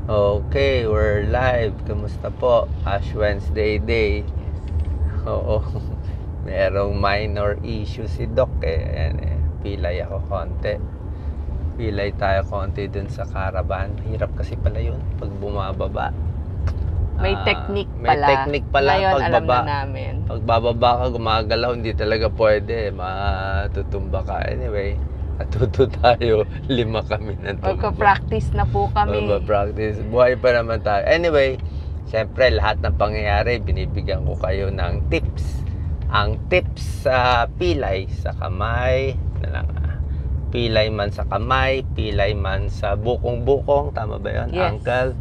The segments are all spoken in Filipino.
Okay, we're live. Kamusta po? Ash Wednesday day. Oo. Merong minor issue si Doc eh. Ayan eh. Pilay ako konti. Pilay tayo konti dun sa caravan. Hirap kasi pala yun pag bumababa. May technique May pala. technique pala Ngayon, alam pagbaba. na namin. Pag bababa ka, gumagalaw, hindi talaga pwede. Matutumba ka. Anyway, natuto tayo. 5 kami ng tumba. Magka-practice na po kami. Practice. Buhay pa naman tayo. Anyway, syempre lahat ng pangyayari, binibigyan ko kayo ng tips. Ang tips sa pilay sa kamay, pilay man sa kamay, pilay man sa bukong-bukong, tama ba yun? Yes. Ankle.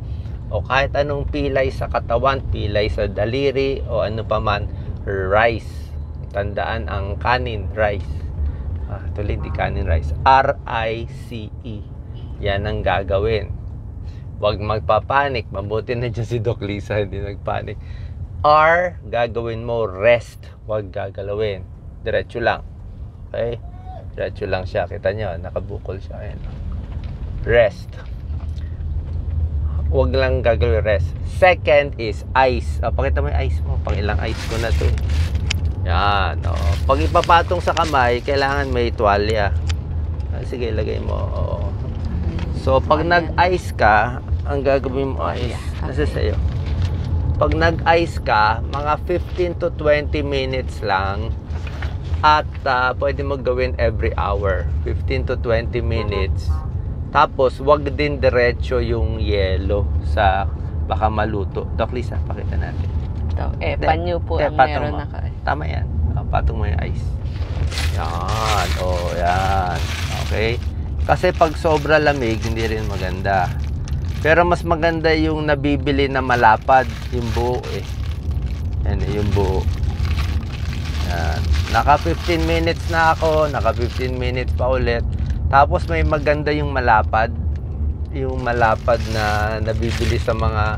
O kahit anong pilay sa katawan, pilay sa daliri, o ano pa man, rice. Tandaan ang kanin, rice. Tuloy, hindi kanin rice. R-I-C-E. Yan ang gagawin. Huwag magpapanik. Mabuti na dyan si Doc Lisa, hindi nagpanik. R, gagawin mo, rest. Huwag gagalawin. Diretso lang. Okay? Diretso lang siya. Kita nyo, nakabukol siya. Ayan. Rest. Huwag lang gagawin rest. Second is ice. Pakita mo yung ice mo. Pang ilang ice ko na to. Yan, pag ipapatong sa kamay, kailangan may tuwalya. Sige, lagay mo. So, pag nag-ice ka, ang gagawin mo is, nasa sa'yo. Pag nag-ice ka, mga 15 to 20 minutes lang. At pwede mo gawin every hour. 15 to 20 minutes. Tapos, wag din diretso yung yelo sa baka maluto. Doc Lisa, pakita natin. Panyo po ang meron na ka. Tama yan. Patong mo yung ice. Yan. Yan. Okay? Kasi pag sobra lamig, hindi rin maganda. Pero mas maganda yung nabibili na malapad. Yung buo eh. Yan eh, yung buo. Yan. Naka 15 minutes na ako. Naka 15 minutes pa ulit. Tapos may maganda yung malapad. Yung malapad na nabibili sa mga...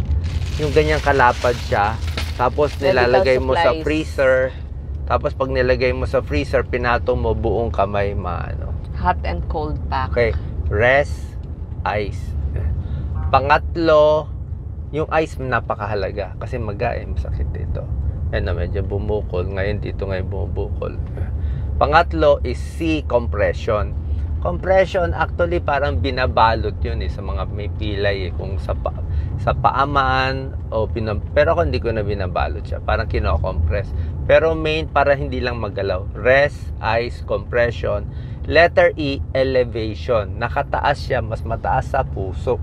Yung ganyang kalapad siya. Tapos nilalagay mo sa freezer. Tapos pag nilagay mo sa freezer, pinatong mo buong kamay Hot and cold pack. Okay. Rest, ice. Pangatlo, yung ice napakahalaga. Kasi masakit dito. Yan na, medyo bumukol. Ngayon dito bumubukol. Pangatlo is C, compression. Compression, actually parang binabalot yun sa mga may pilay kung sa paaman pero ako hindi ko na binabalot siya, parang kino-compress. Pero main para hindi lang magalaw. Rest, ice, compression. Letter E, elevation. Nakataas siya, mas mataas sa puso.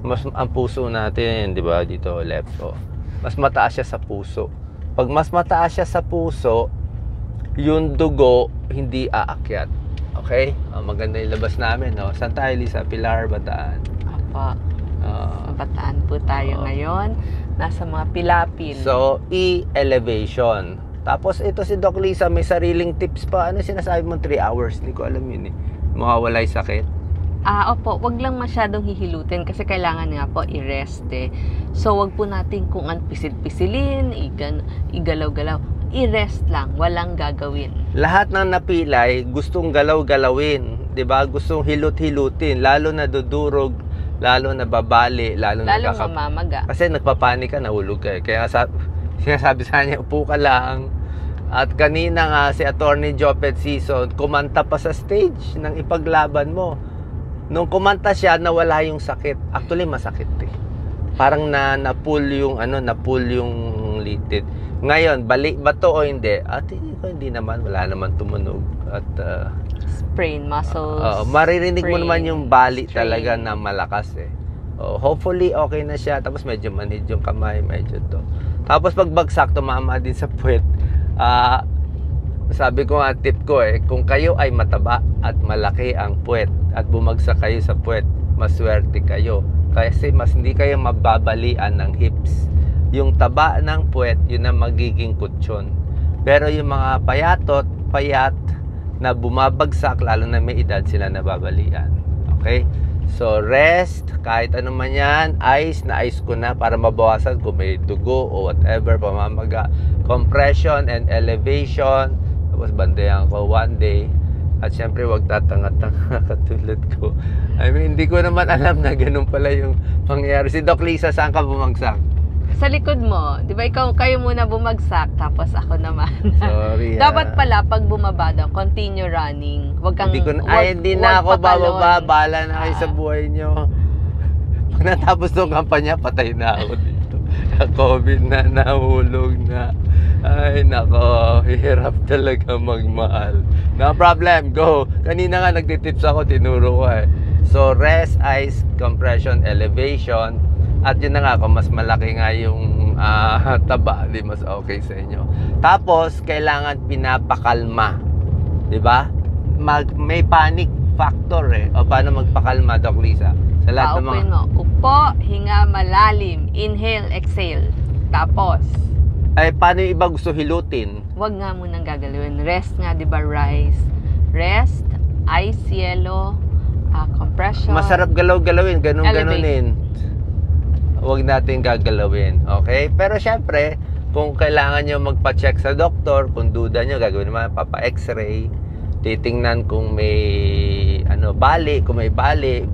Ang puso natin, di ba, dito left. Mas mataas siya sa puso. Pag mas mataas siya sa puso, yung dugo hindi aakyat. Okay? Maganda yung labas namin, Saan tayo, Lisa? Pilar, Bataan? Apa. Sa Bataan po tayo ngayon. Nasa mga Pilapin. So, E, elevation. Tapos, ito si Doc Lisa, may sariling tips pa. Ano sinasabi mo? 3 hours. Hindi ko alam yun eh. Mawawala yung sakit. Opo. Wag lang masyadong hihilutin kasi kailangan nga po i-rest eh. So, wag po natin kung pisil-pisilin, igalaw-galaw. I-rest lang, walang gagawin. Lahat ng napilay, gustong galaw-galawin. 'Di ba? Gustong hilot-hilutin, lalo na dudurog, lalo na babali, lalo mamamaga. Kasi nagpapanik ka, nahulog ka. Kaya sinasabi sa kanya, upo ka lang. At kanina nga si Attorney Jopet Sison, kumanta pa sa stage ng ipaglaban mo. Nung kumanta siya, nawala yung sakit. Actually, masakit eh. Parang na-pull yung litid. Ngayon, balik ba to o hindi? At hindi naman, wala naman tumunog. At sprain muscles. Maririnig mo naman yung bali strain. talaga na malakas eh. Hopefully okay na siya. Tapos medyo manhid yung kamay, medyo to. Tapos pagbagsak, tumama din sa puwet. Sabi ko nga, tip ko kung kayo ay mataba at malaki ang puwet at bumagsak kayo sa puwet, maswerte kayo. Kasi mas hindi kayo mababalian ng hips. Yung taba ng puwet, yun ang magiging kutsyon. Pero yung mga payat na bumabagsak, lalo na may edad, sila nababalian. Okay? So, rest, kahit ano man yan, ice ko na para mabawasan kung may dugo o whatever, pamamaga. Compression and elevation. Tapos bandayan ko one day. At syempre, wag tatanga-tanga katulad ko. I mean, hindi ko naman alam na ganun pala yung pangyayari. Si Doc Lisa, saan ka bumagsak? Sa likod mo, di ba kayo muna bumagsak, tapos ako naman. Sorry. Dapat pala, pag bumaba daw, continue running. Huwag kang, Hindi na ako bababa. Bala na kayo sa buhay nyo. Pag natapos ng kampanya, patay na ako dito. COVID na, nahulog na. Ay, nako. Hirap talaga magmahal. No problem, go. Kanina nga nagtitips ako, tinuro ko eh. So, rest, ice, compression, elevation. At yun na nga, kung mas malaki nga yung taba, di mas okay sa inyo. Tapos, kailangan pinapakalma. Di ba? May panic factor eh. O paano magpakalma, Doc Lisa? Sa lahat ng mga... Paupuin mo. Upo, hinga malalim. Inhale, exhale. Tapos, Ay, paano yung iba gusto hilutin? wag nga munang gagalawin. Rest nga, di ba? Rise. Rest, ice, yellow, compression. Masarap galaw-galawin, ganun-ganunin. Huwag natin gagalawin, okay? Pero syempre, kung kailangan nyo magpa-check sa doktor, kung duda nyo, gagawin naman, papa-x-ray, titingnan kung may bali, kung may bali,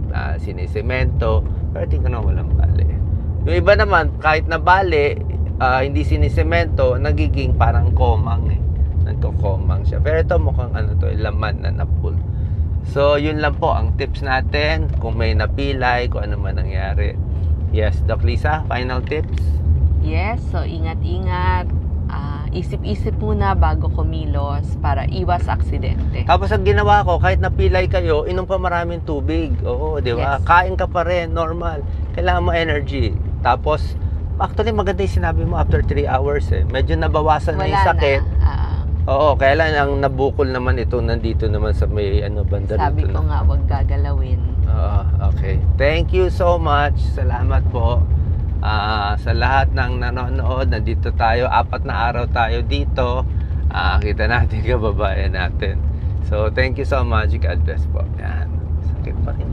sinisemento, pero tingnan na walang bali. Yung iba naman, kahit na bali, hindi sinisemento, nagiging parang komang eh. Nagko-komang siya. Pero ito mukhang laman na napul. So, yun lang po ang tips natin. Kung may napilay, kung ano man nangyari. Yes, Doc Lisa, final tips? Yes, so ingat-ingat. Isip-isip muna bago kumilos para iwas aksidente. Tapos ang ginawa ko, kahit napilay kayo, inom pa maraming tubig. Oo, di ba? Yes. Kain ka pa rin, normal. Kailangan mo energy. Tapos, actually maganda yung sinabi mo after 3 hours eh. Medyo nabawasan na yung sakit. Oo, kaya lang ang nabukol naman ito nandito naman sa may banda Sabi dito. ko nga, wag gagalawin. Okay. Thank you so much. Salamat po. Sa lahat ng nanonood, nandito tayo. 4 na araw tayo dito. Kita natin kababayan natin. So, thank you so much. God bless po. Yan. Sakit pa rin.